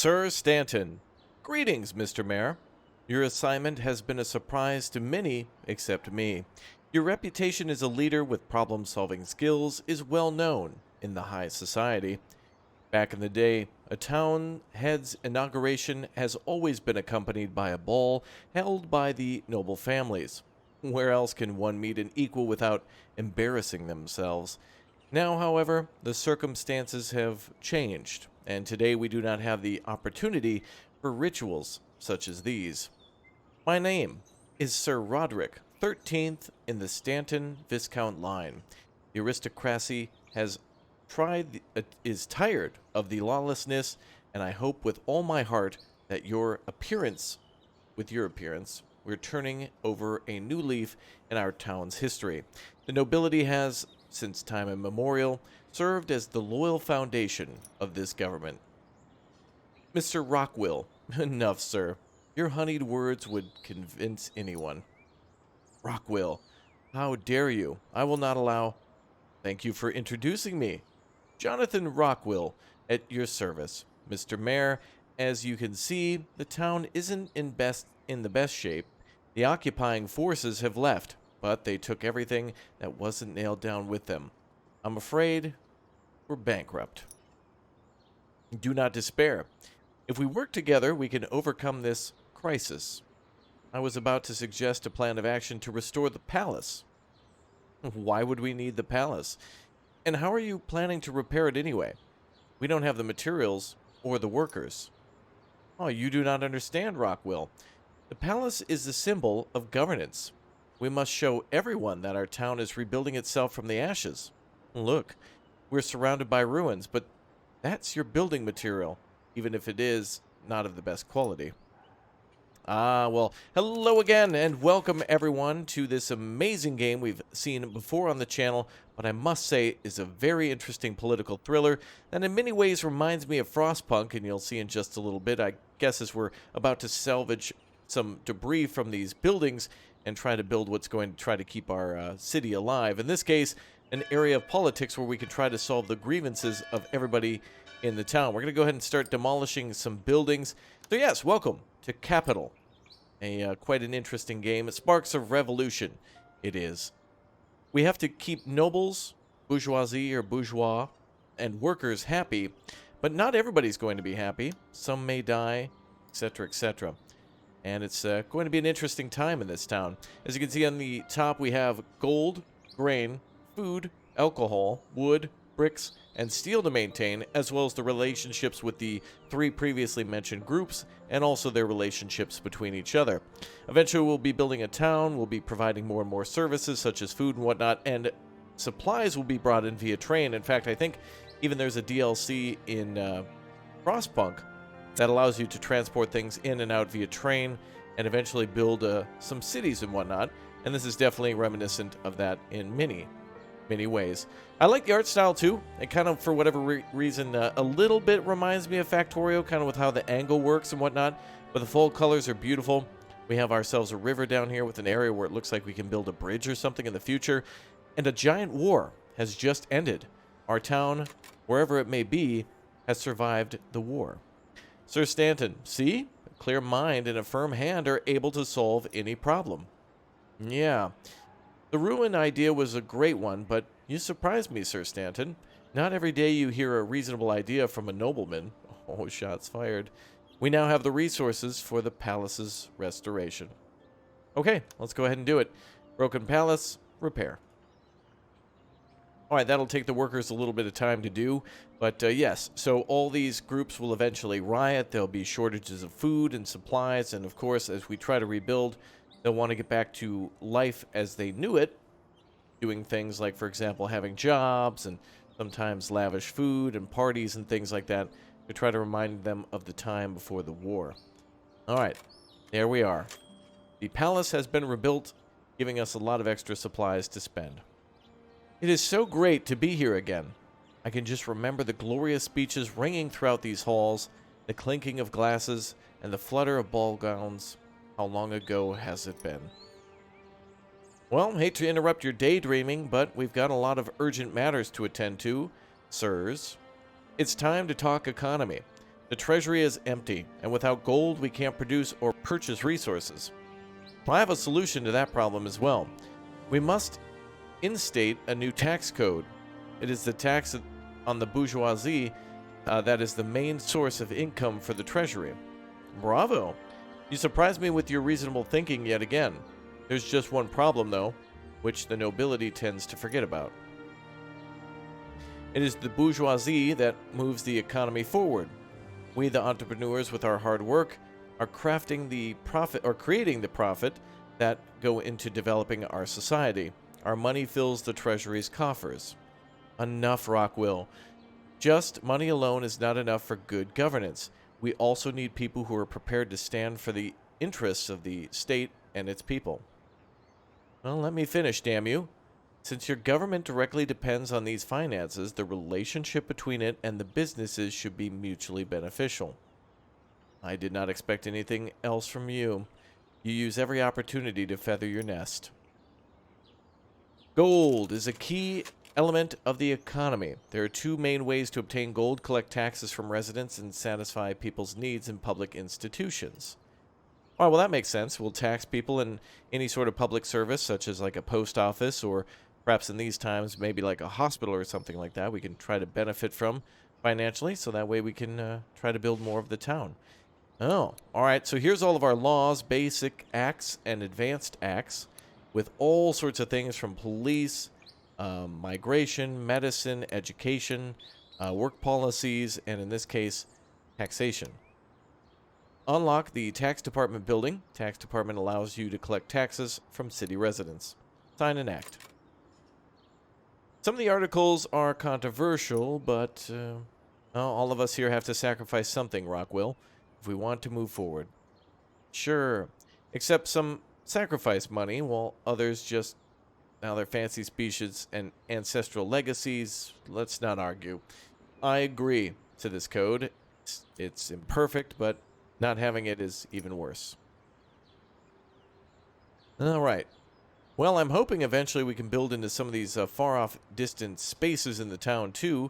Sir Stanton. Greetings, Mr. Mayor. Your assignment has been a surprise to many except me. Your reputation as a leader with problem-solving skills is well known in the high society. Back in the day, a town head's inauguration has always been accompanied by a ball held by the noble families. Where else can one meet an equal without embarrassing themselves? Now, however, the circumstances have changed, and today we do not have the opportunity for rituals such as these. My name is Sir Roderick, 13th in the Stanton Viscount line. The aristocracy is tired of the lawlessness, and I hope with all my heart that with your appearance, we're turning over a new leaf in our town's history. The nobility has, since time immemorial, served as the loyal foundation of this government. Mr. Rockwell, enough, sir. Your honeyed words would convince anyone. Rockwell, how dare you? I will not allow... Thank you for introducing me. Jonathan Rockwell, at your service. Mr. Mayor, as you can see, the town isn't in the best shape. The occupying forces have left, but they took everything that wasn't nailed down with them. I'm afraid we're bankrupt. Do not despair. If we work together, we can overcome this crisis. I was about to suggest a plan of action to restore the palace. Why would we need the palace? And how are you planning to repair it anyway? We don't have the materials or the workers. Oh, you do not understand, Rockwell. The palace is the symbol of governance. We must show everyone that our town is rebuilding itself from the ashes. Look, we're surrounded by ruins, but that's your building material, even if it is not of the best quality. Well, hello again, and welcome everyone to this amazing game we've seen before on the channel, but I must say is a very interesting political thriller that in many ways reminds me of Frostpunk, and you'll see in just a little bit, I guess, as we're about to salvage some debris from these buildings and try to build what's going to try to keep our city alive. In this case, an area of politics where we could try to solve the grievances of everybody in the town. We're going to go ahead and start demolishing some buildings. So yes, welcome to Kapital. Quite an interesting game. Sparks of Revolution, it is. We have to keep nobles, bourgeoisie or bourgeois, and workers happy, but not everybody's going to be happy. Some may die, etc., etc. And it's going to be an interesting time in this town. As you can see on the top, we have gold, grain, food, alcohol, wood, bricks, and steel to maintain, as well as the relationships with the three previously mentioned groups, and also their relationships between each other. Eventually, we'll be building a town, we'll be providing more and more services, such as food and whatnot, and supplies will be brought in via train. In fact, I think even there's a DLC in Frostpunk that allows you to transport things in and out via train, and eventually build some cities and whatnot, and this is definitely reminiscent of that in many ways. I like the art style too. It kind of, for whatever reason, a little bit reminds me of Factorio, kind of with how the angle works and whatnot, but the full colors are beautiful. We have ourselves a river down here with an area where it looks like we can build a bridge or something in the future, and a giant war has just ended. Our town, wherever it may be, has survived the war. Sir Stanton, see? A clear mind and a firm hand are able to solve any problem. Yeah. The ruin idea was a great one, but you surprised me, Sir Stanton. Not every day you hear a reasonable idea from a nobleman. Oh, shots fired. We now have the resources for the palace's restoration. Okay, let's go ahead and do it. Broken palace, repair. Alright, that'll take the workers a little bit of time to do, but yes, so all these groups will eventually riot. There'll be shortages of food and supplies, and of course, as we try to rebuild, they'll want to get back to life as they knew it, doing things like, for example, having jobs and sometimes lavish food and parties and things like that to try to remind them of the time before the war. All right, there we are. The palace has been rebuilt, giving us a lot of extra supplies to spend. It is so great to be here again. I can just remember the glorious speeches ringing throughout these halls, the clinking of glasses, and the flutter of ball gowns. How long ago has it been? Well, hate to interrupt your daydreaming, but we've got a lot of urgent matters to attend to, sirs. It's time to talk economy. The treasury is empty, and without gold, we can't produce or purchase resources. Well, I have a solution to that problem as well. We must instate a new tax code. It is the tax on the bourgeoisie that is the main source of income for the treasury. Bravo! You surprised me with your reasonable thinking yet again. There's just one problem, though, which the nobility tends to forget about. It is the bourgeoisie that moves the economy forward. We, the entrepreneurs, with our hard work, are crafting the profit or creating the profit that go into developing our society. Our money fills the treasury's coffers. Enough, Rockwell. Just money alone is not enough for good governance. We also need people who are prepared to stand for the interests of the state and its people. Well, let me finish, damn you. Since your government directly depends on these finances, the relationship between it and the businesses should be mutually beneficial. I did not expect anything else from you. You use every opportunity to feather your nest. Gold is a key element of the economy. There are two main ways to obtain gold: collect taxes from residents and satisfy people's needs in public institutions. All right, well, that makes sense. We'll tax people in any sort of public service, such as like a post office, or perhaps in these times, maybe like a hospital or something like that we can try to benefit from financially, so that way we can try to build more of the town. Oh, all right, so here's all of our laws, basic acts, and advanced acts, with all sorts of things from police, migration, medicine, education, work policies, and in this case, taxation. Unlock the tax department building. Tax department allows you to collect taxes from city residents. Sign an act. Some of the articles are controversial, but all of us here have to sacrifice something, Rockwell, if we want to move forward. Sure, except some sacrifice money, while others just now their fancy speeches and ancestral legacies. Let's not argue. I agree to this code. It's imperfect, but not having it is even worse. All right. Well, I'm hoping eventually we can build into some of these far-off distant spaces in the town, too,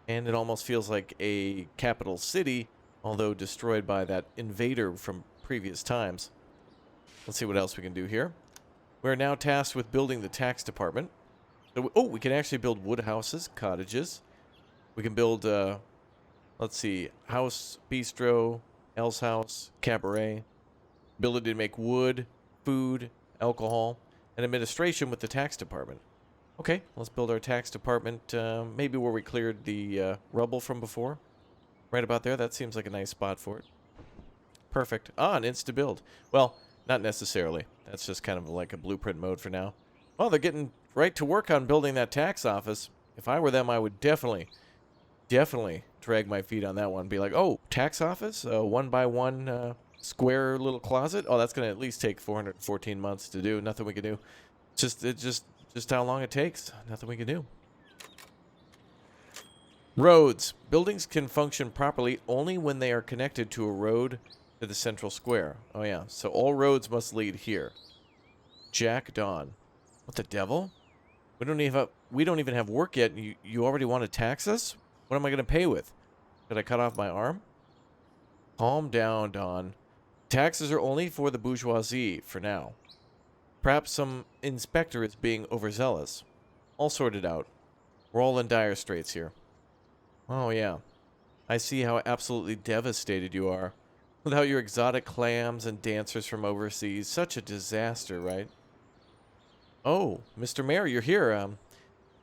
and it almost feels like a capital city, although destroyed by that invader from previous times. Let's see what else we can do here. We're now tasked with building the tax department. So we can actually build wood houses, cottages. We can build, let's see, house, bistro, else house, cabaret. Ability to make wood, food, alcohol, and administration with the tax department. Okay, let's build our tax department, maybe where we cleared the rubble from before. Right about there, that seems like a nice spot for it. Perfect. Ah, an insta-build. Well, not necessarily. That's just kind of like a blueprint mode for now. Well, they're getting right to work on building that tax office. If I were them, I would definitely drag my feet on that one. Be like, oh, tax office? One by one square little closet? Oh, that's going to at least take 414 months to do. Nothing we can do. Just how long it takes. Nothing we can do. Roads. Buildings can function properly only when they are connected to a road to the central square. Oh, yeah. So all roads must lead here. Jack Dawn. What the devil? We don't even have work yet. And you already want to tax us? What am I going to pay with? Did I cut off my arm? Calm down, Dawn. Taxes are only for the bourgeoisie for now. Perhaps some inspector is being overzealous. I'll sort it out. We're all in dire straits here. Oh, yeah. I see how absolutely devastated you are. Without your exotic clams and dancers from overseas. Such a disaster, right? Oh, Mr. Mayor, you're here.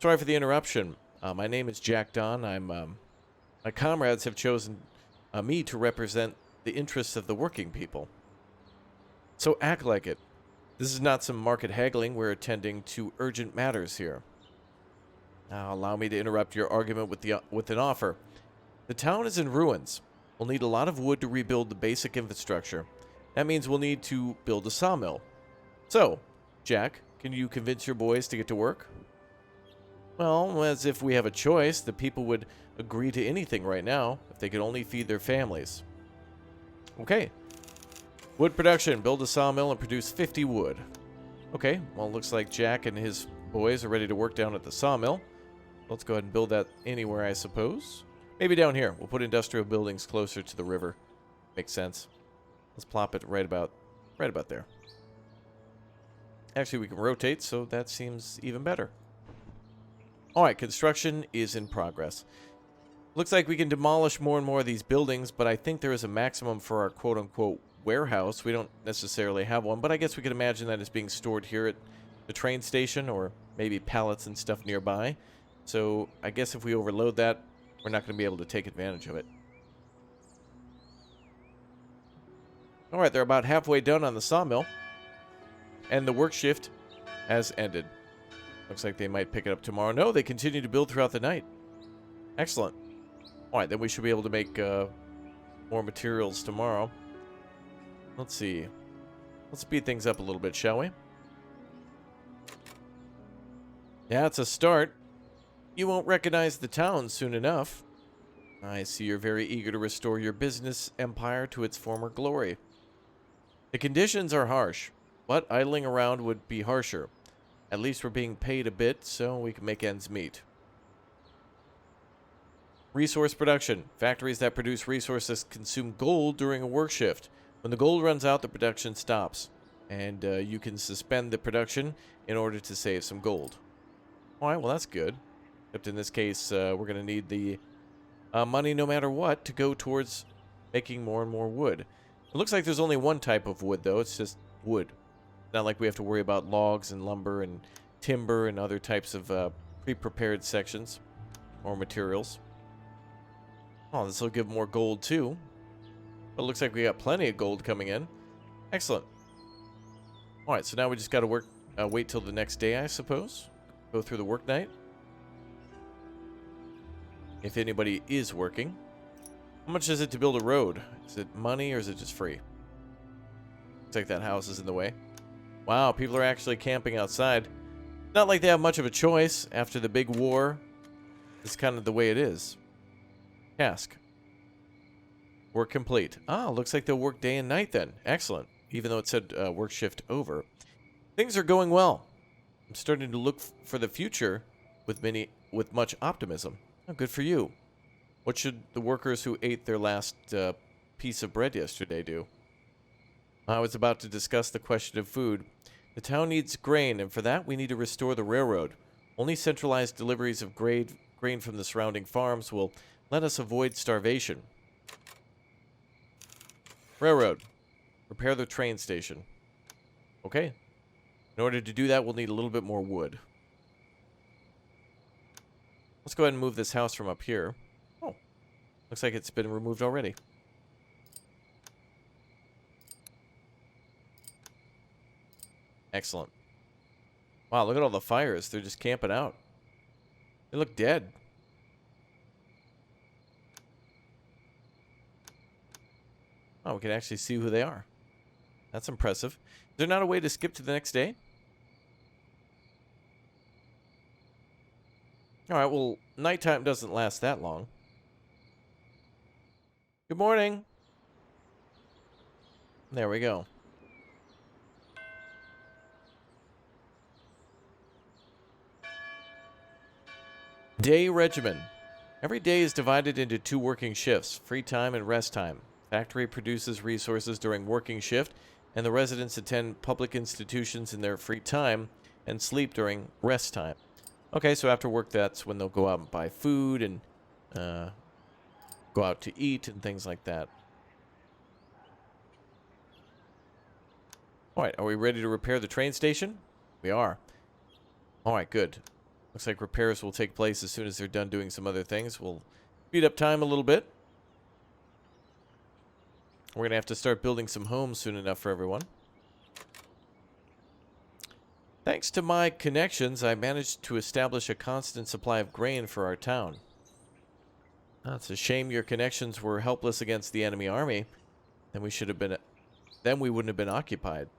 Sorry for the interruption. My name is Jack Dawn. My comrades have chosen me to represent the interests of the working people. So act like it. This is not some market haggling. We're attending to urgent matters here. Now, allow me to interrupt your argument with an offer. The town is in ruins. We'll need a lot of wood to rebuild the basic infrastructure. That means we'll need to build a sawmill. So, Jack, can you convince your boys to get to work? Well, as if we have a choice, the people would agree to anything right now if they could only feed their families. Okay. Wood production. Build a sawmill and produce 50 wood. Okay, well, it looks like Jack and his boys are ready to work down at the sawmill. Let's go ahead and build that anywhere, I suppose. Maybe down here. We'll put industrial buildings closer to the river. Makes sense. Let's plop it right about there. Actually, we can rotate, so that seems even better. Alright, construction is in progress. Looks like we can demolish more and more of these buildings, but I think there is a maximum for our quote-unquote warehouse. We don't necessarily have one, but I guess we could imagine that it's being stored here at the train station, or maybe pallets and stuff nearby. So I guess if we overload that, we're not going to be able to take advantage of it. Alright, they're about halfway done on the sawmill. And the work shift has ended. Looks like they might pick it up tomorrow. No, they continue to build throughout the night. Excellent. Alright, then we should be able to make more materials tomorrow. Let's see. Let's speed things up a little bit, shall we? Yeah, it's a start. You won't recognize the town soon enough. I see you're very eager to restore your business empire to its former glory. The conditions are harsh, but idling around would be harsher. At least we're being paid a bit, so we can make ends meet. Resource production. Factories that produce resources consume gold during a work shift. When the gold runs out, the production stops. And you can suspend the production in order to save some gold. Alright, well that's good. Except in this case, we're going to need the money no matter what to go towards making more and more wood. It looks like there's only one type of wood, though. It's just wood. Not like we have to worry about logs and lumber and timber and other types of pre-prepared sections or materials. Oh, this will give more gold, too. But it looks like we got plenty of gold coming in. Excellent. Alright, so now we just got to wait till the next day, I suppose. Go through the work night. If anybody is working. How much is it to build a road? Is it money or is it just free? Looks like that house is in the way. Wow, people are actually camping outside. Not like they have much of a choice after the big war. It's kind of the way it is. Task. Work complete. Ah, looks like they'll work day and night then. Excellent. Even though it said work shift over. Things are going well. I'm starting to look for the future with much optimism. Oh, good for you. What should the workers who ate their last piece of bread yesterday do? I was about to discuss the question of food. The town needs grain, and for that we need to restore the railroad. Only centralized deliveries of grain from the surrounding farms will let us avoid starvation. Railroad. Repair the train station. Okay. In order to do that, we'll need a little bit more wood. Let's go ahead and move this house from up here. Oh. Looks like it's been removed already. Excellent. Wow, look at all the fires. They're just camping out. They look dead. Oh, we can actually see who they are. That's impressive. Is there not a way to skip to the next day? Alright, well, nighttime doesn't last that long. Good morning. There we go. Day regimen. Every day is divided into 2 working shifts, free time and rest time. Factory produces resources during working shift, and the residents attend public institutions in their free time and sleep during rest time. Okay, so after work, that's when they'll go out and buy food and go out to eat and things like that. Alright, are we ready to repair the train station? We are. Alright, good. Looks like repairs will take place as soon as they're done doing some other things. We'll speed up time a little bit. We're going to have to start building some homes soon enough for everyone. Thanks to my connections, I managed to establish a constant supply of grain for our town. It's a shame your connections were helpless against the enemy army. Then we wouldn't have been occupied.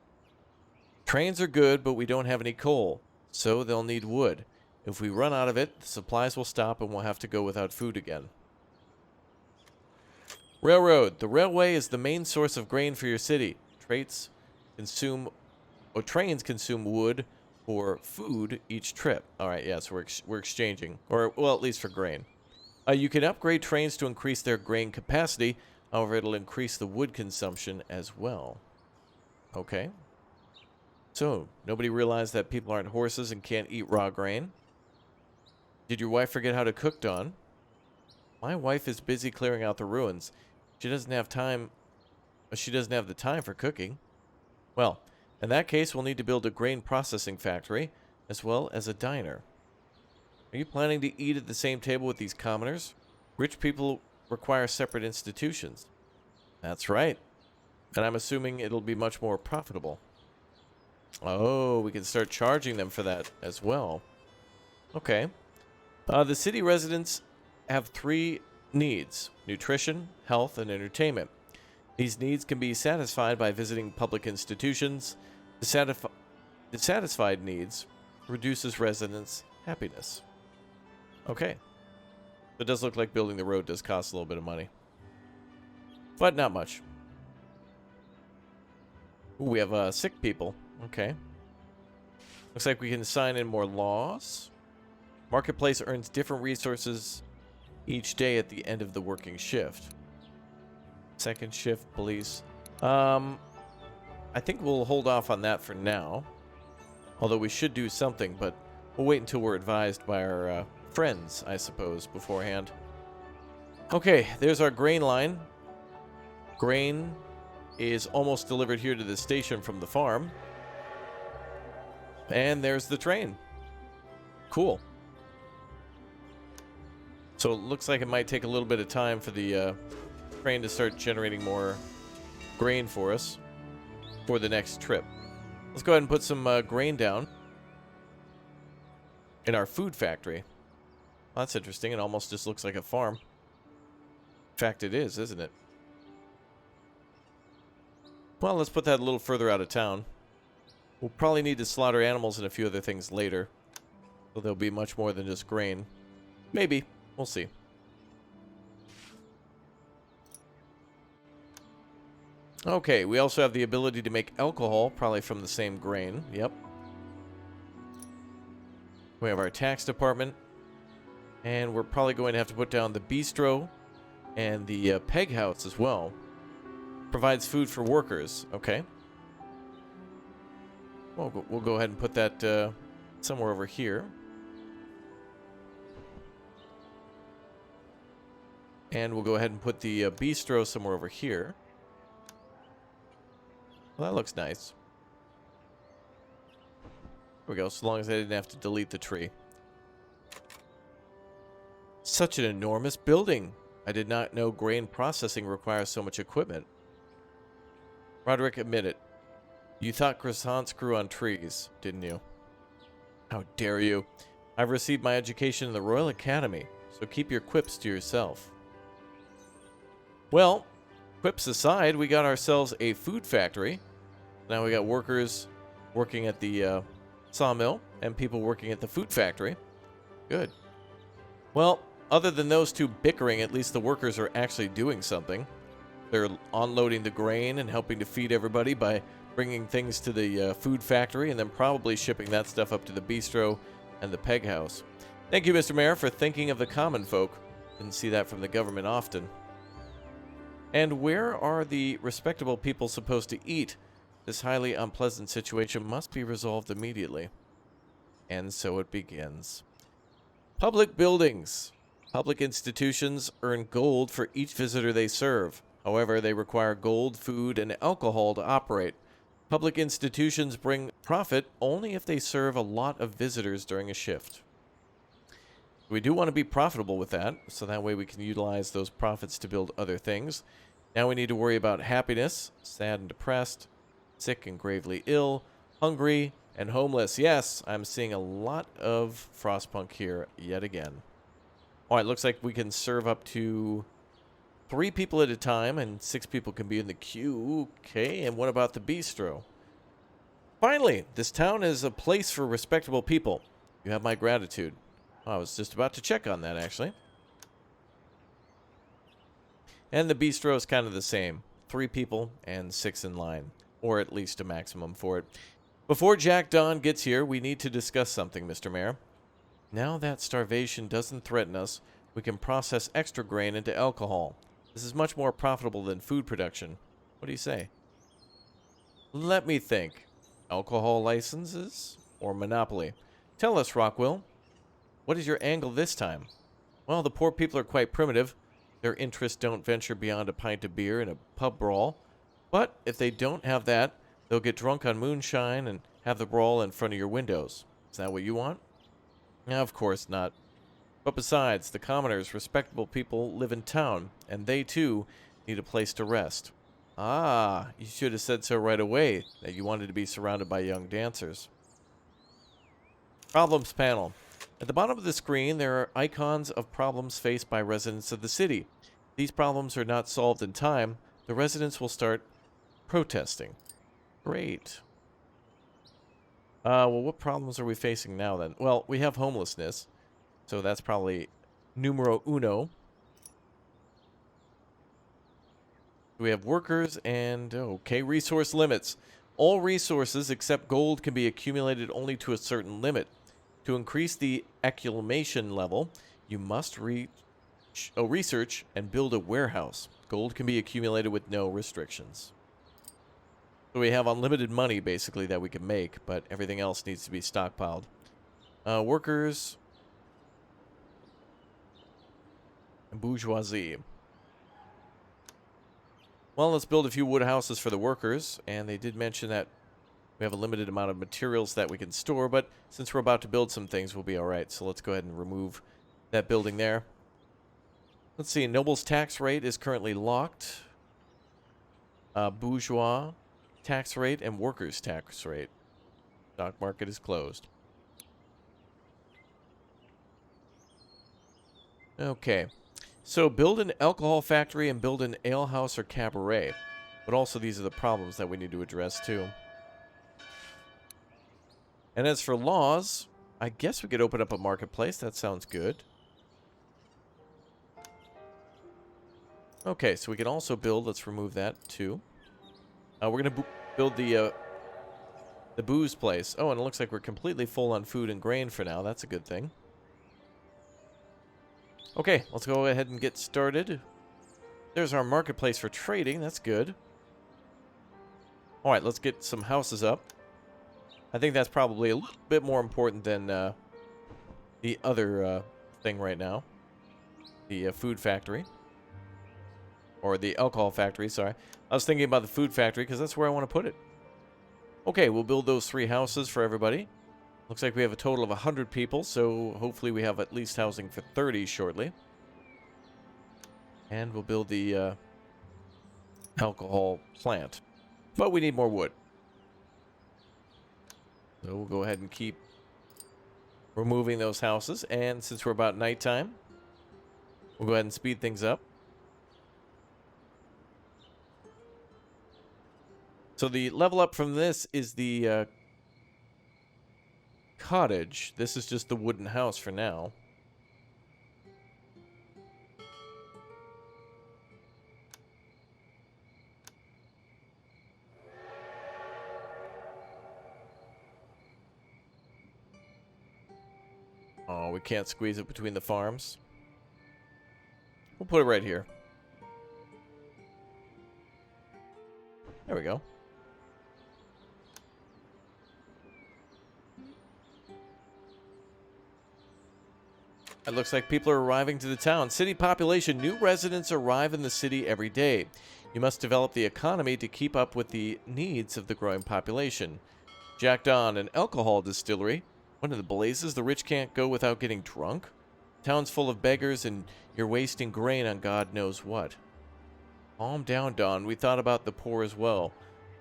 Trains are good, but we don't have any coal, so they'll need wood. If we run out of it, the supplies will stop and we'll have to go without food again. Railroad. The railway is the main source of grain for your city. Trains consume wood for food each trip. All right, yes, we're exchanging. Or, well, at least for grain. You can upgrade trains to increase their grain capacity. However, it'll increase the wood consumption as well. Okay. So, nobody realized that people aren't horses and can't eat raw grain? Did your wife forget how to cook, Dawn? My wife is busy clearing out the ruins. She doesn't have the time for cooking. Well, in that case, we'll need to build a grain processing factory, as well as a diner. Are you planning to eat at the same table with these commoners? Rich people require separate institutions. That's right. And I'm assuming it'll be much more profitable. Oh, we can start charging them for that as well. Okay. The city residents have 3 needs: nutrition, health, and entertainment. These needs can be satisfied by visiting public institutions. The satisfied needs reduces residents' happiness. Okay. It does look like building the road does cost a little bit of money. But not much. Ooh, we have sick people. Okay. Looks like we can sign in more laws. Marketplace earns different resources each day at the end of the working shift. Second shift, police. I think we'll hold off on that for now. Although we should do something, but we'll wait until we're advised by our friends, I suppose, beforehand. Okay, there's our grain line. Grain is almost delivered here to the station from the farm. And there's the train. Cool. So it looks like it might take a little bit of time for the train to start generating more grain for us for the next trip. Let's go ahead and put some grain down in our food factory. Well, that's interesting. It almost just looks like a farm. In fact, it is, isn't it? Well, let's put that a little further out of town. We'll probably need to slaughter animals and a few other things later. So there'll be much more than just grain. Maybe. We'll see. Okay, we also have the ability to make alcohol, probably from the same grain. Yep. We have our tax department. And we're probably going to have to put down the bistro and the peg house as well. Provides food for workers. Okay. We'll go ahead and put that somewhere over here. And we'll go ahead and put the bistro somewhere over here. Well, that looks nice. There we go, so long as I didn't have to delete the tree. Such an enormous building. I did not know grain processing requires so much equipment. Roderick, admit it. You thought croissants grew on trees, didn't you? How dare you? I've received my education in the Royal Academy, so keep your quips to yourself. Well, quips aside, we got ourselves a food factory. Now we got workers working at the sawmill and people working at the food factory. Good. Well, other than those two bickering, at least the workers are actually doing something. They're unloading the grain and helping to feed everybody by bringing things to the food factory and then probably shipping that stuff up to the bistro and the peg house. Thank you, Mr. Mayor, for thinking of the common folk. Didn't see that from the government often. And where are the respectable people supposed to eat? This highly unpleasant situation must be resolved immediately. And so it begins. Public buildings. Public institutions earn gold for each visitor they serve. However, they require gold, food, and alcohol to operate. Public institutions bring profit only if they serve a lot of visitors during a shift. We do want to be profitable with that, so that way we can utilize those profits to build other things. Now we need to worry about happiness, sad and depressed, sick and gravely ill, hungry, and homeless. Yes, I'm seeing a lot of Frostpunk here yet again. Alright, looks like we can serve up to 3 people at a time, and 6 people can be in the queue. Okay, and what about the bistro? Finally, this town is a place for respectable people. You have my gratitude. I was just about to check on that, actually. And the bistro is kind of the same. 3 people and 6 in line. Or at least a maximum for it. Before Jack Dawn gets here, we need to discuss something, Mr. Mayor. Now that starvation doesn't threaten us, we can process extra grain into alcohol. This is much more profitable than food production. What do you say? Let me think. Alcohol licenses or monopoly? Tell us, Rockwell. What is your angle this time? Well, the poor people are quite primitive. Their interests don't venture beyond a pint of beer and a pub brawl. But if they don't have that, they'll get drunk on moonshine and have the brawl in front of your windows. Is that what you want? No, of course not. But besides, the commoners, respectable people, live in town, and they, too, need a place to rest. Ah, you should have said so right away, that you wanted to be surrounded by young dancers. Problems panel. At the bottom of the screen, there are icons of problems faced by residents of the city. If these problems are not solved in time, the residents will start protesting. Great. Well, what problems are we facing now, then? Well, we have homelessness, so that's probably numero uno. We have workers and, okay, resource limits. All resources except gold can be accumulated only to a certain limit. To increase the accumulation level, you must research and build a warehouse. Gold can be accumulated with no restrictions. So we have unlimited money, basically, that we can make, but everything else needs to be stockpiled. Workers and bourgeoisie. Well, let's build a few wood houses for the workers, and they did mention that we have a limited amount of materials that we can store, but since we're about to build some things, we'll be alright. So let's go ahead and remove that building there. Let's see, Noble's tax rate is currently locked. Bourgeois tax rate and workers' tax rate. Stock market is closed. Okay. So build an alcohol factory and build an ale house or cabaret. But also these are the problems that we need to address too. And as for laws, I guess we could open up a marketplace. That sounds good. Okay, so we can also build, let's remove that too. We're going to build the booze place. Oh, and it looks like we're completely full on food and grain for now. That's a good thing. Okay, let's go ahead and get started. There's our marketplace for trading. That's good. Alright, let's get some houses up. I think that's probably a little bit more important than the other thing right now. The food factory. Or the alcohol factory, sorry. I was thinking about the food factory because that's where I want to put it. Okay, we'll build those 3 houses for everybody. Looks like we have a total of 100 people, so hopefully we have at least housing for 30 shortly. And we'll build the alcohol plant. But we need more wood. So we'll go ahead and keep removing those houses. And since we're about nighttime, we'll go ahead and speed things up. So the level up from this is the cottage. This is just the wooden house for now. Oh, we can't squeeze it between the farms. We'll put it right here. There we go. It looks like people are arriving to the town. City population. New residents arrive in the city every day. You must develop the economy to keep up with the needs of the growing population. Jack Don, an alcohol distillery. What in the blazes? The rich can't go without getting drunk? Town's full of beggars and you're wasting grain on God knows what. Calm down, Don. We thought about the poor as well.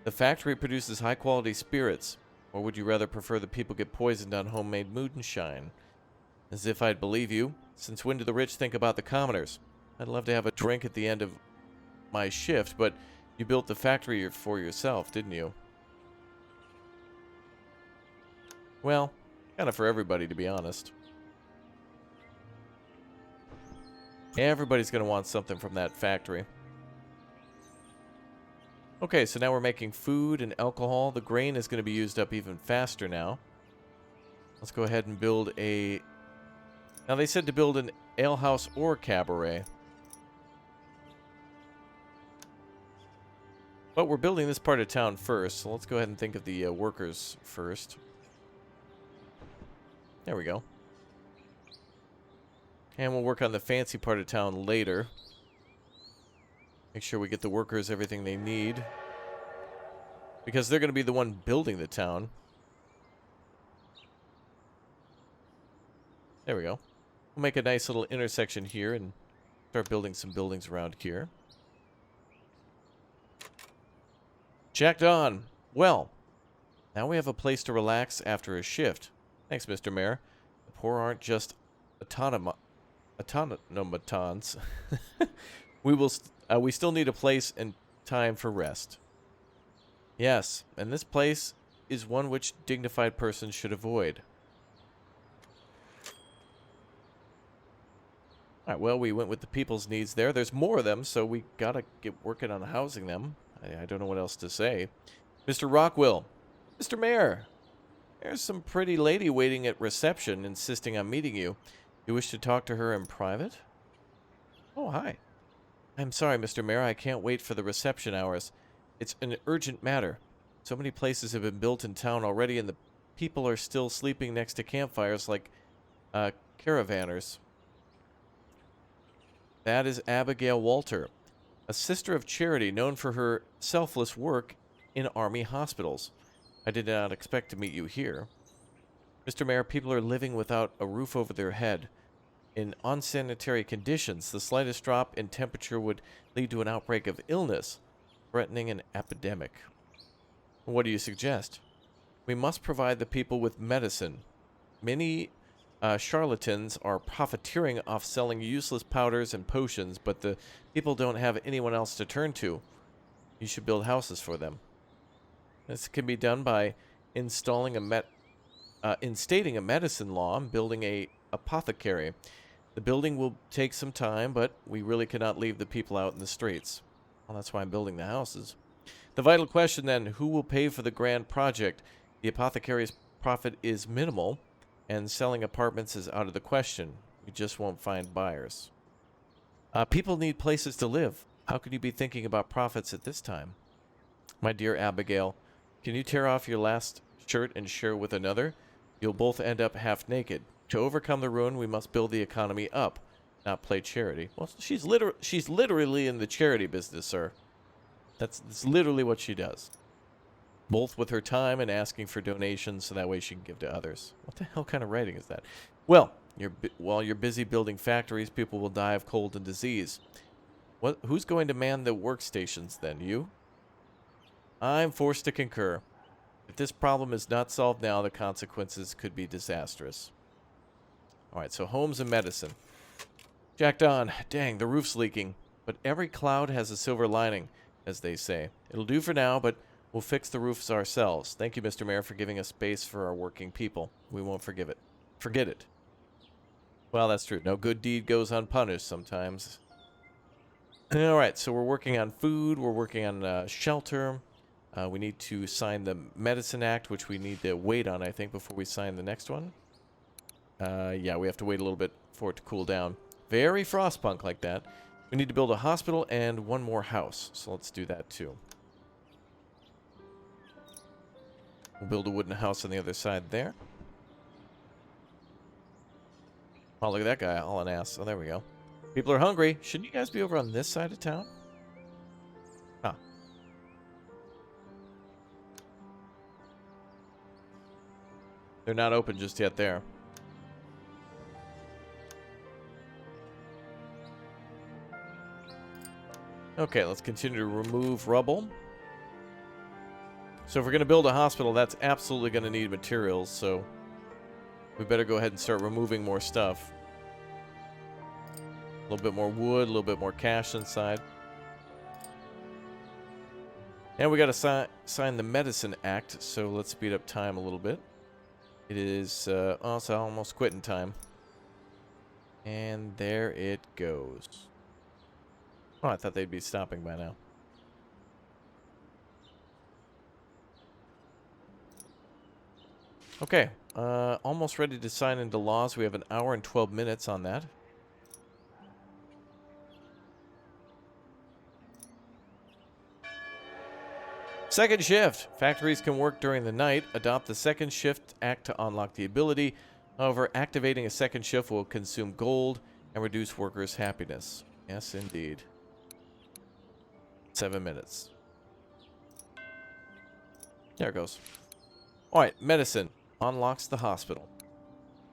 The factory produces high-quality spirits. Or would you rather prefer the people get poisoned on homemade moonshine? As if I'd believe you. Since when do the rich think about the commoners? I'd love to have a drink at the end of my shift, but you built the factory for yourself, didn't you? Well, kind of for everybody, to be honest. Everybody's going to want something from that factory. Okay, so now we're making food and alcohol. The grain is going to be used up even faster now. Let's go ahead and build a Now, they said to build an alehouse or cabaret. But we're building this part of town first, so let's go ahead and think of the workers first. There we go. And we'll work on the fancy part of town later. Make sure we get the workers everything they need. Because they're going to be the one building the town. There we go. We'll make a nice little intersection here and start building some buildings around here. Checked on. Well, now we have a place to relax after a shift. Thanks, Mr. Mayor. The poor aren't just automatons. We still need a place and time for rest. Yes, and this place is one which dignified persons should avoid. Alright, well, we went with the people's needs there. There's more of them, so we gotta get working on housing them. I don't know what else to say. Mr. Rockwell. Mr. Mayor. There's some pretty lady waiting at reception, insisting on meeting you. You wish to talk to her in private? Oh, hi. I'm sorry, Mr. Mayor. I can't wait for the reception hours. It's an urgent matter. So many places have been built in town already, and the people are still sleeping next to campfires like caravanners. That is Abigail Walter, a sister of charity known for her selfless work in army hospitals. I did not expect to meet you here. Mr. Mayor, people are living without a roof over their head. In unsanitary conditions, the slightest drop in temperature would lead to an outbreak of illness, threatening an epidemic. What do you suggest? We must provide the people with medicine. Many charlatans are profiteering off selling useless powders and potions, but the people don't have anyone else to turn to. You should build houses for them. This can be done by instating a medicine law and building a apothecary. The building will take some time, but we really cannot leave the people out in the streets. Well, that's why I'm building the houses. The vital question then, who will pay for the grand project? The apothecary's profit is minimal, and selling apartments is out of the question. We just won't find buyers. People need places to live. How can you be thinking about profits at this time? My dear Abigail, can you tear off your last shirt and share with another? You'll both end up half naked. To overcome the ruin, we must build the economy up, not play charity. Well, she's literally in the charity business, sir. That's literally what she does. Both with her time and asking for donations so that way she can give to others. What the hell kind of writing is that? Well, while you're busy building factories, people will die of cold and disease. Who's going to man the workstations then? You? I'm forced to concur. If this problem is not solved now, the consequences could be disastrous. Alright, so homes and medicine. Jacked on. Dang, the roof's leaking. But every cloud has a silver lining, as they say. It'll do for now, but we'll fix the roofs ourselves. Thank you, Mr. Mayor, for giving us space for our working people. We won't forget it. Well, that's true. No good deed goes unpunished sometimes. Alright, so we're working on food. We're working on shelter. We need to sign the Medicine Act, which we need to wait on, I think, before we sign the next one. Yeah, we have to wait a little bit for it to cool down. Very frostpunk like that. We need to build a hospital and one more house. So let's do that too. We'll build a wooden house on the other side there. Oh, look at that guy, all an ass. Oh, there we go. People are hungry. Shouldn't you guys be over on this side of town? Huh. They're not open just yet there. Okay, let's continue to remove rubble. So if we're going to build a hospital, that's absolutely going to need materials, so we better go ahead and start removing more stuff. A little bit more wood, a little bit more cash inside. And we got to sign the Medicine Act, so let's speed up time a little bit. It is it's almost quitting time. And there it goes. Oh, I thought they'd be stopping by now. Okay, Almost ready to sign into laws. We have an hour and 12 minutes on that. Second shift. Factories can work during the night. Adopt the second shift act to unlock the ability. However, activating a second shift will consume gold and reduce workers' happiness. Yes, indeed. 7 minutes. There it goes. Alright, medicine. Unlocks the hospital.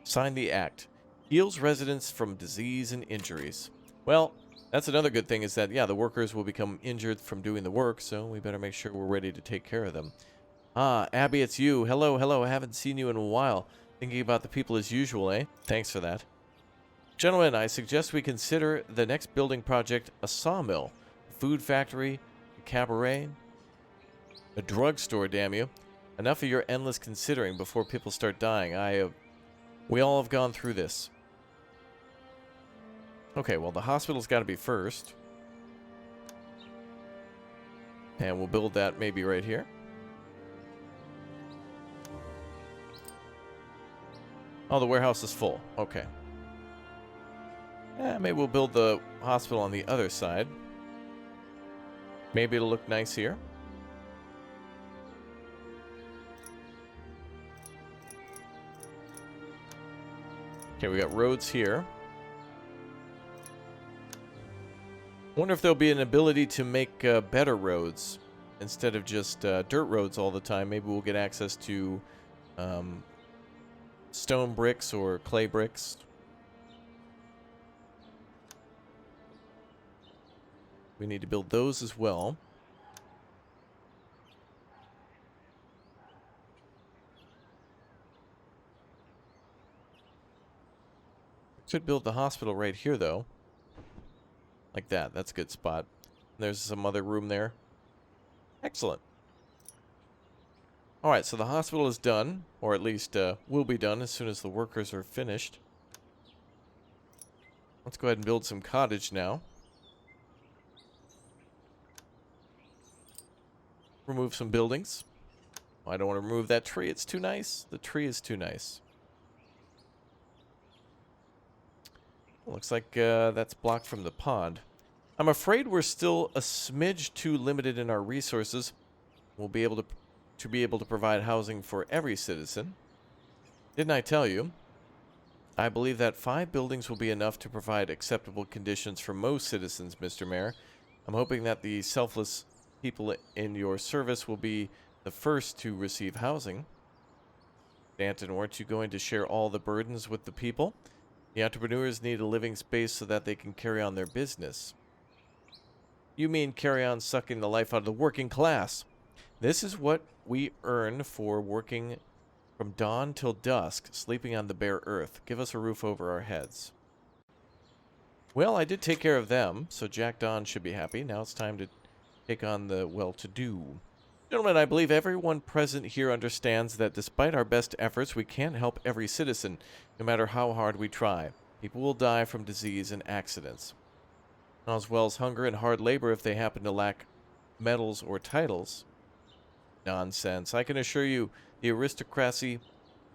Sign the act. Heals residents from disease and injuries. Well, that's another good thing is that, yeah, the workers will become injured from doing the work, so we better make sure we're ready to take care of them. Ah, Abby, it's you. Hello, hello. I haven't seen you in a while. Thinking about the people as usual, eh? Thanks for that. Gentlemen, I suggest we consider the next building project a sawmill, a food factory, a cabaret, a drugstore, damn you. Enough of your endless considering before people start dying. We all have gone through this. Okay, well, the hospital's got to be first. And we'll build that maybe right here. Oh, the warehouse is full. Okay. Maybe we'll build the hospital on the other side. Maybe it'll look nice here. Okay, we got roads here. Wonder if there'll be an ability to make better roads instead of just dirt roads all the time. Maybe we'll get access to stone bricks or clay bricks. We need to build those as well. Should build the hospital right here, though. Like that. That's a good spot. There's some other room there. Excellent. Alright, so the hospital is done. Or at least will be done as soon as the workers are finished. Let's go ahead and build some cottage now. Remove some buildings. I don't want to remove that tree. It's too nice. The tree is too nice. Looks like that's blocked from the pond. I'm afraid we're still a smidge too limited in our resources. We'll be able to provide housing for every citizen. Didn't I tell you? I believe that 5 buildings will be enough to provide acceptable conditions for most citizens, Mr. Mayor. I'm hoping that the selfless people in your service will be the first to receive housing. Danton, weren't you going to share all the burdens with the people? The entrepreneurs need a living space so that they can carry on their business. You mean carry on sucking the life out of the working class. This is what we earn for working from dawn till dusk, sleeping on the bare earth. Give us a roof over our heads. Well, I did take care of them, so Jack Don should be happy. Now it's time to take on the well-to-do. Gentlemen, I believe everyone present here understands that despite our best efforts, we can't help every citizen, no matter how hard we try. People will die from disease and accidents, as well as hunger and hard labor if they happen to lack medals or titles. Nonsense. I can assure you, the aristocracy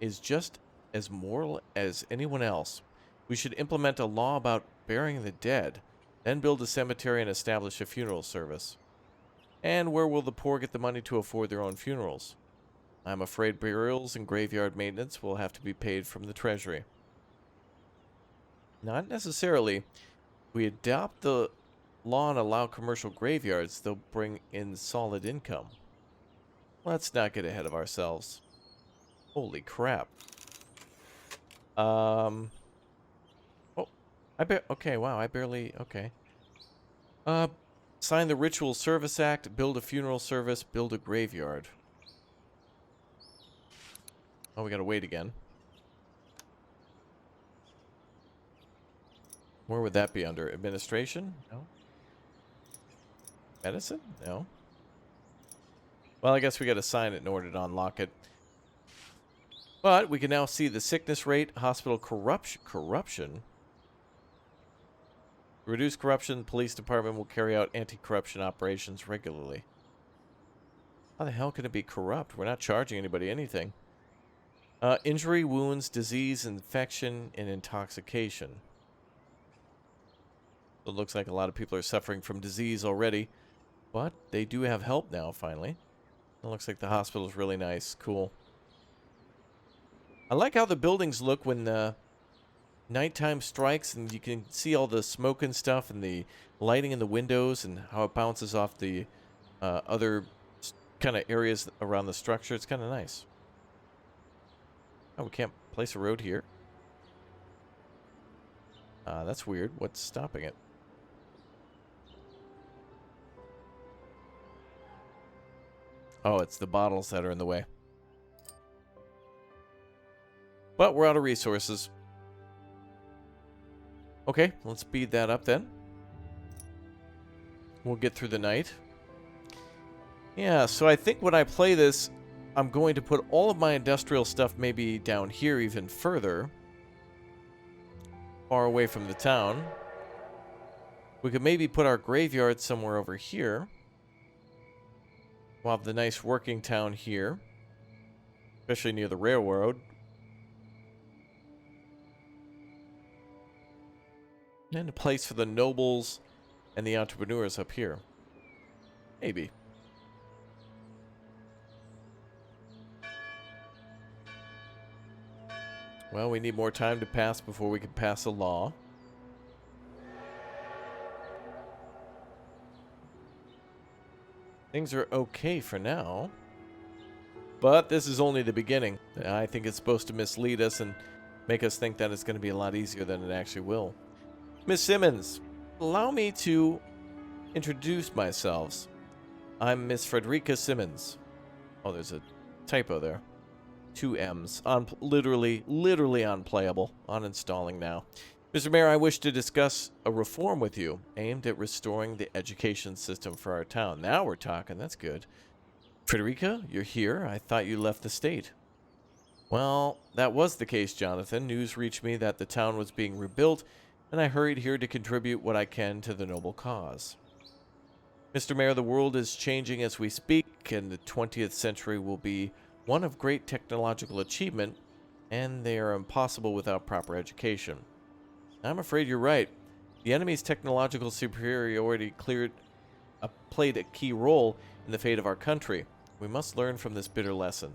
is just as moral as anyone else. We should implement a law about burying the dead, then build a cemetery and establish a funeral service. And where will the poor get the money to afford their own funerals? I'm afraid burials and graveyard maintenance will have to be paid from the treasury. Not necessarily. If we adopt the law and allow commercial graveyards, they'll bring in solid income. Let's not get ahead of ourselves. Holy crap. Oh, okay, wow, I barely, okay. Sign the Ritual Service Act, build a funeral service, build a graveyard. Oh, we gotta wait again. Where would that be under? Administration? No. Medicine? No. Well, I guess we gotta sign it in order to unlock it. But we can now see the sickness rate, hospital corruption. To reduce corruption, the police department will carry out anti-corruption operations regularly. How the hell can it be corrupt? We're not charging anybody anything. Injury, wounds, disease, infection, and intoxication. It looks like a lot of people are suffering from disease already, but they do have help now, finally. It looks like the hospital is really nice. Cool. I like how the buildings look when the nighttime strikes and you can see all the smoke and stuff and the lighting in the windows and how it bounces off the other kind of areas around the structure. It's kind of nice. Oh, we can't place a road here. That's weird. What's stopping it? Oh, it's the bottles that are in the way. But we're out of resources. Okay, let's speed that up then. We'll get through the night. Yeah, so I think when I play this, I'm going to put all of my industrial stuff maybe down here even further. Far away from the town. We could maybe put our graveyard somewhere over here. We'll have the nice working town here. Especially near the railroad. And a place for the nobles and the entrepreneurs up here. Maybe. Well, we need more time to pass before we can pass a law. Things are okay for now. But this is only the beginning. I think it's supposed to mislead us and make us think that it's going to be a lot easier than it actually will. Miss Simmons, allow me to introduce myself. I'm Miss Frederica Simmons. Oh, there's a typo there. 2 M's. Literally unplayable. Uninstalling now. Mr. Mayor, I wish to discuss a reform with you aimed at restoring the education system for our town. Now we're talking. That's good. Frederica, you're here. I thought you left the state. Well, that was the case, Jonathan. News reached me that the town was being rebuilt, and I hurried here to contribute what I can to the noble cause. Mr. Mayor, the world is changing as we speak, and the 20th century will be one of great technological achievement, and they are impossible without proper education. I'm afraid you're right. The enemy's technological superiority played a key role in the fate of our country. We must learn from this bitter lesson.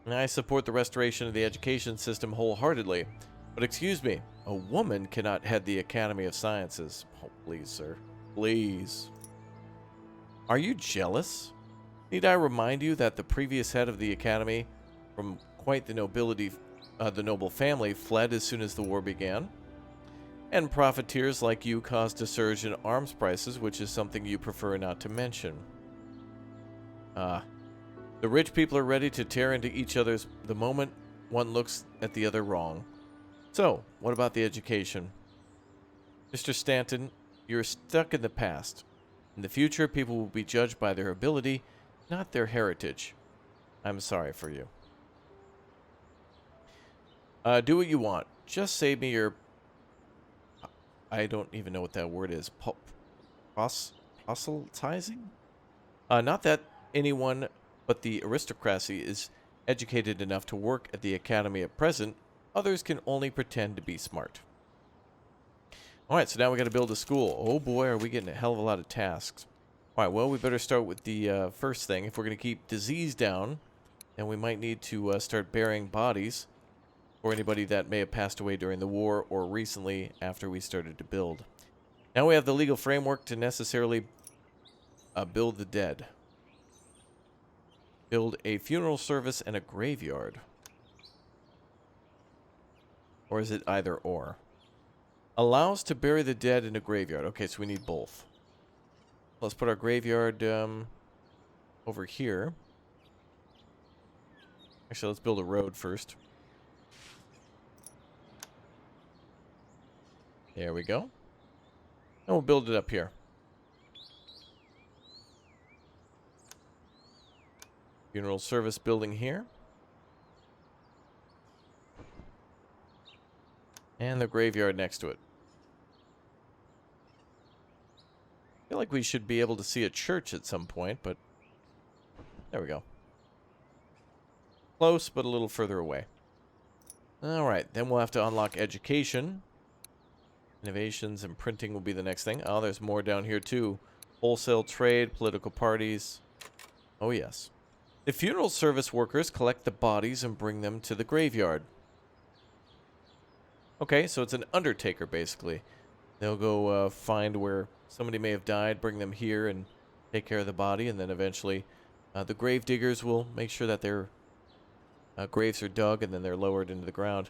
And I support the restoration of the education system wholeheartedly. But excuse me, a woman cannot head the Academy of Sciences. Oh, please, sir. Please. Are you jealous? Need I remind you that the previous head of the Academy, from quite the noble family, fled as soon as the war began? And profiteers like you caused a surge in arms prices, which is something you prefer not to mention. The rich people are ready to tear into each other's the moment one looks at the other wrong. So, what about the education? Mr. Stanton, you're stuck in the past. In the future, people will be judged by their ability, not their heritage. I'm sorry for you. Do what you want. Just save me your... I don't even know what that word is. Proselytizing? Not that anyone but the aristocracy is educated enough to work at the academy at present. Others can only pretend to be smart. Alright, so now we got to build a school. Oh boy, are we getting a hell of a lot of tasks. Alright, well, we better start with the first thing. If we're going to keep disease down, then we might need to start burying bodies for anybody that may have passed away during the war or recently after we started to build. Now we have the legal framework to necessarily build the dead. Build a funeral service and a graveyard. Or is it either or? Allows to bury the dead in a graveyard. Okay, so we need both. Let's put our graveyard over here. Actually, let's build a road first. There we go. And we'll build it up here. Funeral service building here. And the graveyard next to it. I feel like we should be able to see a church at some point, but there we go. Close, but a little further away. Alright, then we'll have to unlock education. Innovations and printing will be the next thing. Oh, there's more down here too. Wholesale trade, political parties. Oh, yes. The funeral service workers collect the bodies and bring them to the graveyard. Okay, so it's an undertaker, basically. They'll go find where somebody may have died, bring them here, and take care of the body, and then eventually the grave diggers will make sure that their graves are dug, and then they're lowered into the ground.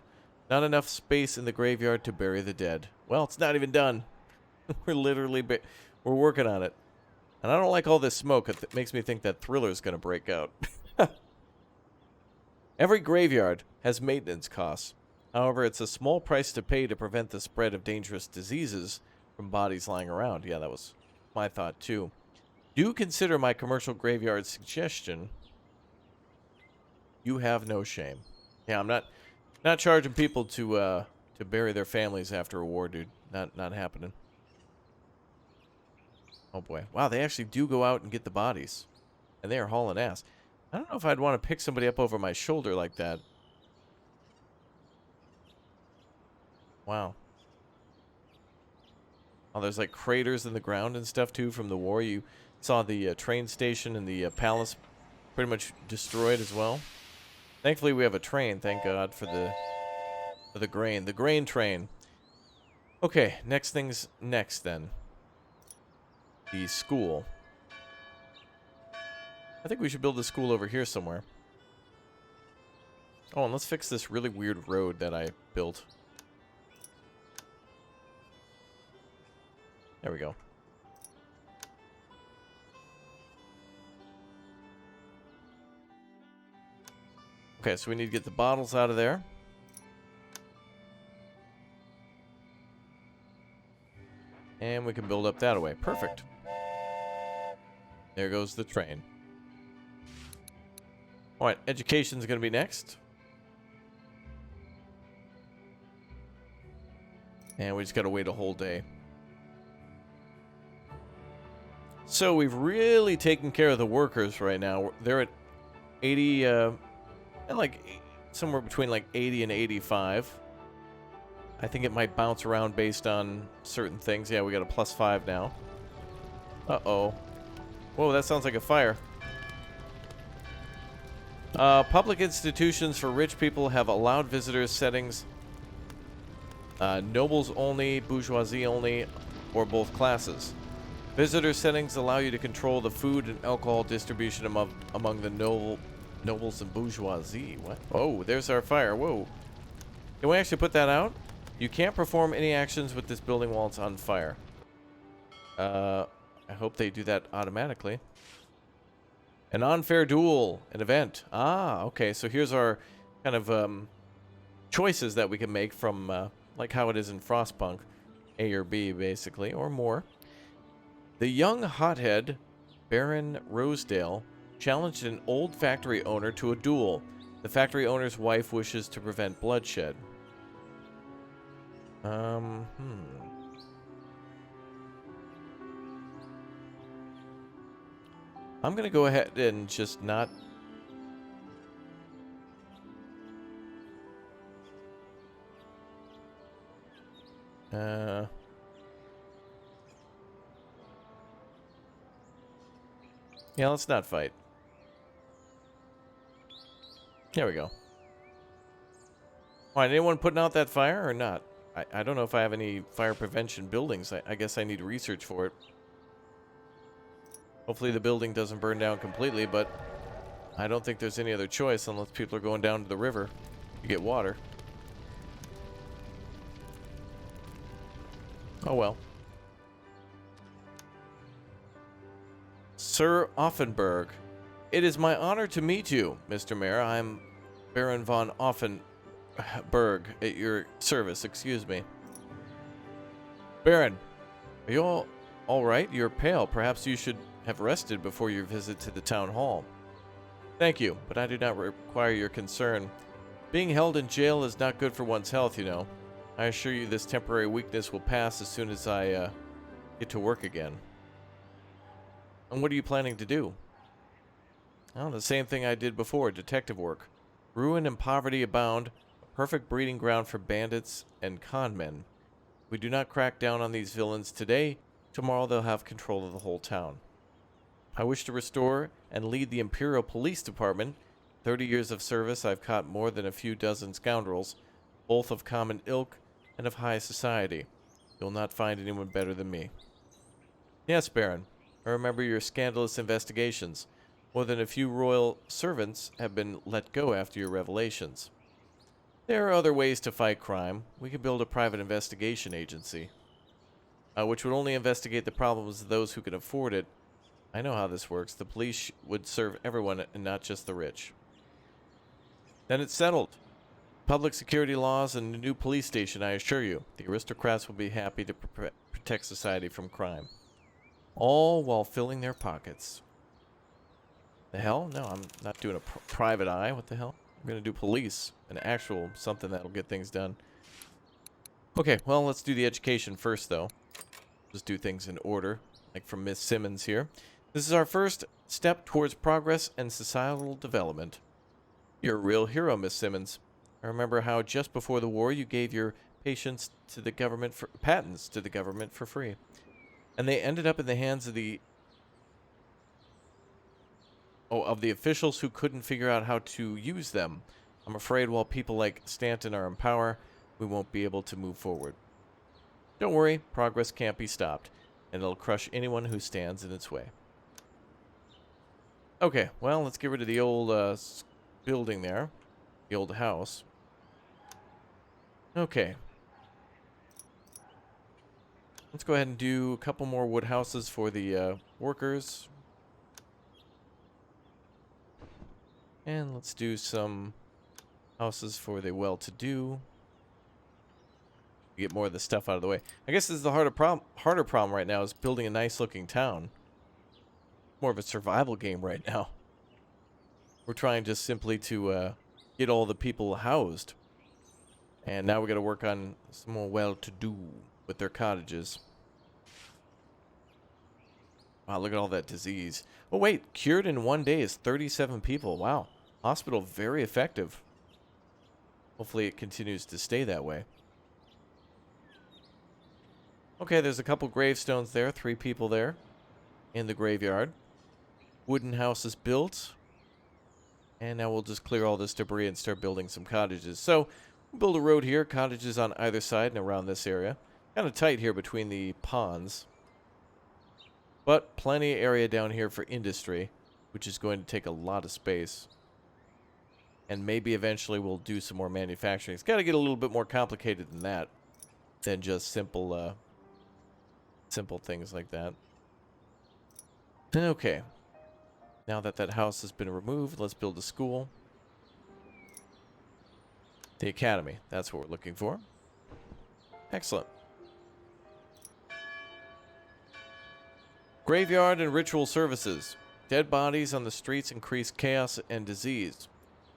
Not enough space in the graveyard to bury the dead. Well, it's not even done. We're literally... we're working on it. And I don't like all this smoke. It makes me think that Thriller's going to break out. Every graveyard has maintenance costs. However, it's a small price to pay to prevent the spread of dangerous diseases from bodies lying around. Yeah, that was my thought, too. Do consider my commercial graveyard suggestion. You have no shame. Yeah, I'm not charging people to bury their families after a war, dude. Not happening. Oh boy. Wow, they actually do go out and get the bodies. And they are hauling ass. I don't know if I'd want to pick somebody up over my shoulder like that. Wow. Oh, there's like craters in the ground and stuff too from the war. You saw the train station and the palace pretty much destroyed as well. Thankfully we have a train, thank God, for the grain. The grain train. Okay, next thing's next then. The school. I think we should build a school over here somewhere. Oh, and let's fix this really weird road that I built. There we go. Okay, so we need to get the bottles out of there. And we can build up that way. Perfect. There goes the train. Alright, education's going to be next. And we just got to wait a whole day. So we've really taken care of the workers right now. They're at 80, and like somewhere between like 80 and 85. I think it might bounce around based on certain things. Yeah, we got a +5 now. Uh-oh. Whoa, that sounds like a fire. Public institutions for rich people have allowed visitors settings. Nobles only, bourgeoisie only, or both classes. Visitor settings allow you to control the food and alcohol distribution among the nobles and bourgeoisie. What? Oh, there's our fire. Whoa. Can we actually put that out? You can't perform any actions with this building while it's on fire. I hope they do that automatically. An unfair duel, an event. Ah, okay. So here's our kind of choices that we can make from like how it is in Frostpunk. A or B, basically, or more. The young hothead, Baron Rosedale, challenged an old factory owner to a duel. The factory owner's wife wishes to prevent bloodshed. I'm gonna go ahead and just not... Yeah, let's not fight. There we go. Alright, anyone putting out that fire or not? I don't know if I have any fire prevention buildings. I guess I need research for it. Hopefully the building doesn't burn down completely, but I don't think there's any other choice unless people are going down to the river to get water. Oh well. Sir Offenberg, it is my honor to meet you, Mr. Mayor. I'm Baron von Offenberg at your service. Excuse me. Baron, are you all right? You're pale. Perhaps you should have rested before your visit to the town hall. Thank you, but I do not require your concern. Being held in jail is not good for one's health, you know. I assure you this temporary weakness will pass as soon as I get to work again. And what are you planning to do? Oh, the same thing I did before, detective work. Ruin and poverty abound, a perfect breeding ground for bandits and con men. If we do not crack down on these villains today, tomorrow they'll have control of the whole town. I wish to restore and lead the Imperial Police Department. 30 years of service, I've caught more than a few dozen scoundrels, both of common ilk and of high society. You'll not find anyone better than me. Yes, Baron. I remember your scandalous investigations. More than a few royal servants have been let go after your revelations. There are other ways to fight crime. We could build a private investigation agency, which would only investigate the problems of those who can afford it. I know how this works. The police would serve everyone and not just the rich. Then it's settled. Public security laws and a new police station, I assure you. The aristocrats will be happy to protect society from crime. All while filling their pockets. The hell? No, I'm not doing a private eye. What the hell? I'm going to do police. An actual something that'll get things done. Okay, well, let's do the education first, though. Just do things in order, like from Miss Simmons here. This is our first step towards progress and societal development. You're a real hero, Miss Simmons. I remember how just before the war you gave your patents to the government for free. And they ended up in the hands of the officials who couldn't figure out how to use them. I'm afraid while people like Stanton are in power, we won't be able to move forward. Don't worry, progress can't be stopped, and it'll crush anyone who stands in its way. Okay, well, let's get rid of the old building there. The old house. Okay. Let's go ahead and do a couple more wood houses for the workers. And let's do some houses for the well-to-do. Get more of the stuff out of the way. I guess this is the harder problem right now is building a nice-looking town. More of a survival game right now. We're trying just simply to get all the people housed. And now we got to work on some more well-to-do with their cottages. Wow, look at all that disease. Oh, wait. Cured in 1 day is 37 people. Wow. Hospital very effective. Hopefully it continues to stay that way. Okay, there's a couple gravestones there. 3 people there in the graveyard. Wooden house is built. And now we'll just clear all this debris and start building some cottages. So, we'll build a road here. Cottages on either side and around this area. Kind of tight here between the ponds. But plenty of area down here for industry, which is going to take a lot of space. And maybe eventually we'll do some more manufacturing. It's got to get a little bit more complicated than that. Than just simple things like that. Okay. Now that that house has been removed, let's build a school. The academy. That's what we're looking for. Excellent. Graveyard and ritual services. Dead bodies on the streets increase chaos and disease.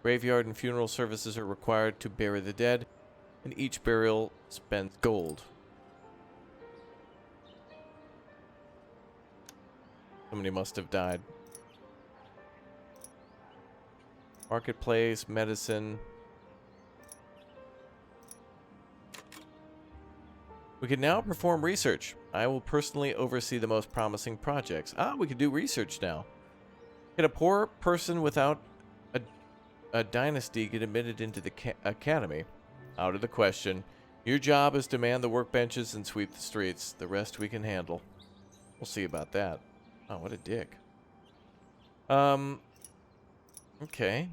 Graveyard and funeral services are required to bury the dead, and each burial spends gold. Somebody must have died. Marketplace, medicine. We can now perform research. I will personally oversee the most promising projects. Ah, we can do research now. Can a poor person without a dynasty get admitted into the academy? Out of the question. Your job is to man the workbenches and sweep the streets. The rest we can handle. We'll see about that. Oh, what a dick. Okay.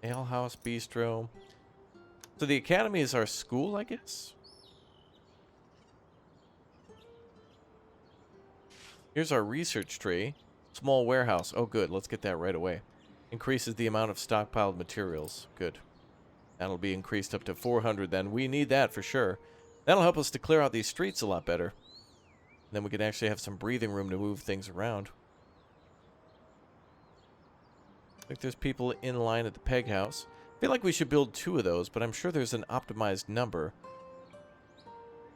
Ale House, Bistro. So the academy is our school, I guess? Here's our research tree. Small warehouse. Oh, good. Let's get that right away. Increases the amount of stockpiled materials. Good. That'll be increased up to 400 then. We need that for sure. That'll help us to clear out these streets a lot better. Then we can actually have some breathing room to move things around. I think there's people in line at the peg house. I feel like we should build 2 of those, but I'm sure there's an optimized number.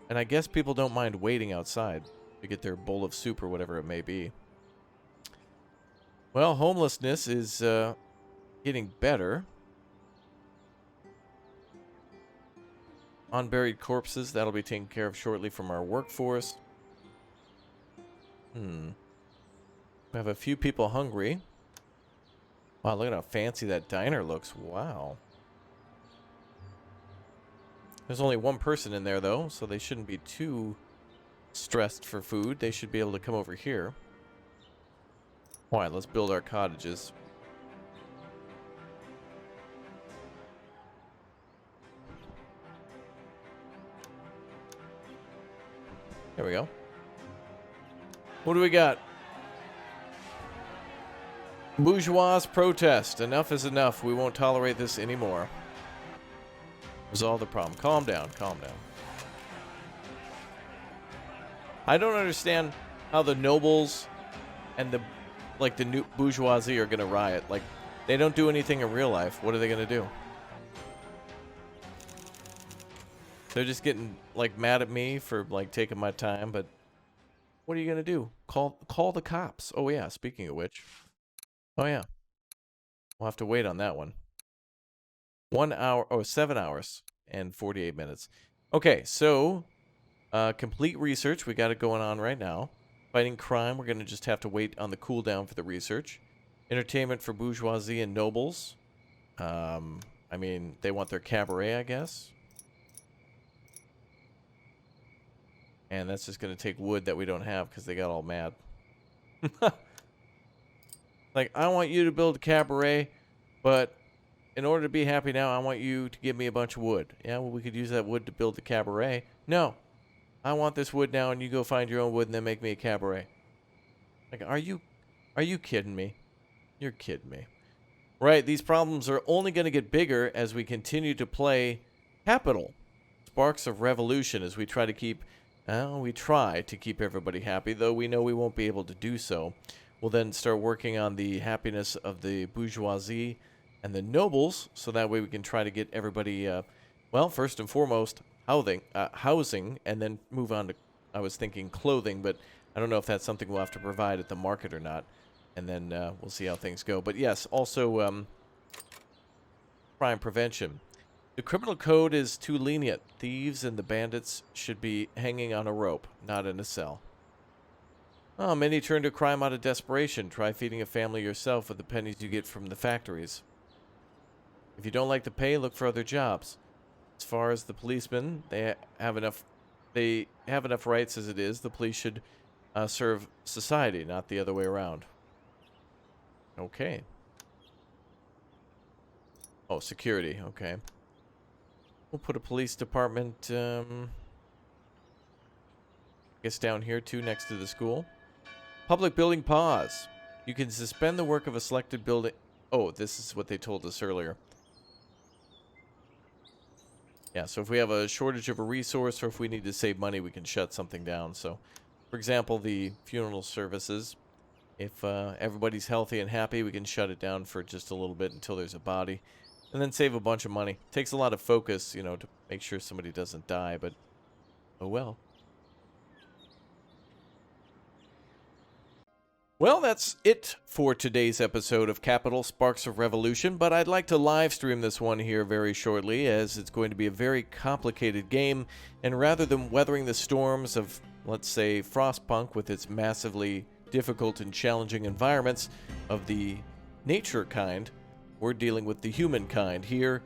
And I guess people don't mind waiting outside to get their bowl of soup or whatever it may be. Well, homelessness is getting better. Unburied corpses, that'll be taken care of shortly from our workforce. We have a few people hungry. Wow, look at how fancy that diner looks. Wow. There's only one person in there, though, so they shouldn't be too stressed for food. They should be able to come over here. All right, let's build our cottages. There we go. What do we got? Bourgeois protest. Enough is enough. We won't tolerate this anymore. Resolve the problem. Calm down. Calm down. I don't understand how the nobles and the new bourgeoisie are going to riot. Like, they don't do anything in real life. What are they going to do? They're just getting, like, mad at me for, like, taking my time, but what are you going to do? Call the cops. Oh, yeah, speaking of which. Oh, yeah. We'll have to wait on that one. 1 hour, 7 hours and 48 minutes. Okay, so, complete research. We got it going on right now. Fighting crime, we're going to just have to wait on the cooldown for the research. Entertainment for bourgeoisie and nobles. I mean, they want their cabaret, I guess. And that's just going to take wood that we don't have because they got all mad. Like, I want you to build a cabaret, but in order to be happy now, I want you to give me a bunch of wood. Yeah, well, we could use that wood to build the cabaret. No. I want this wood now, and you go find your own wood and then make me a cabaret. Like, are you kidding me? You're kidding me. Right, these problems are only going to get bigger as we continue to play Kapital. Sparks of Revolution, as we try to keep everybody happy, though we know we won't be able to do so. We'll then start working on the happiness of the bourgeoisie and the nobles, so that way we can try to get everybody, well, first and foremost, housing, and then move on to, I was thinking clothing, but I don't know if that's something we'll have to provide at the market or not, and then we'll see how things go. But yes, also crime prevention. The criminal code is too lenient. Thieves and the bandits should be hanging on a rope, not in a cell. Oh, many turn to crime out of desperation. Try feeding a family yourself with the pennies you get from the factories. If you don't like the pay, look for other jobs. As far as the policemen, they have enough rights as it is. The police should serve society, not the other way around. Okay. Oh, security. Okay. We'll put a police department, I guess down here too, next to the school. Public building pause. You can suspend the work of a selected building. Oh, this is what they told us earlier. Yeah, so if we have a shortage of a resource or if we need to save money, we can shut something down. So, for example, the funeral services. If everybody's healthy and happy, we can shut it down for just a little bit until there's a body. And then save a bunch of money. Takes a lot of focus, you know, to make sure somebody doesn't die, but oh well. Well, that's it for today's episode of Kapital Sparks of Revolution, but I'd like to live stream this one here very shortly, as it's going to be a very complicated game, and rather than weathering the storms of, let's say, Frostpunk with its massively difficult and challenging environments of the nature kind, we're dealing with the humankind here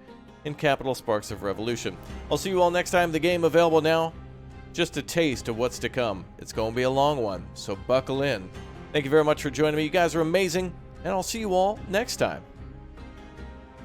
in Kapital Sparks of Revolution. I'll see you all next time. The game available now. Just a taste of what's to come. It's going to be a long one, so buckle in. Thank you very much for joining me. You guys are amazing, and I'll see you all next time.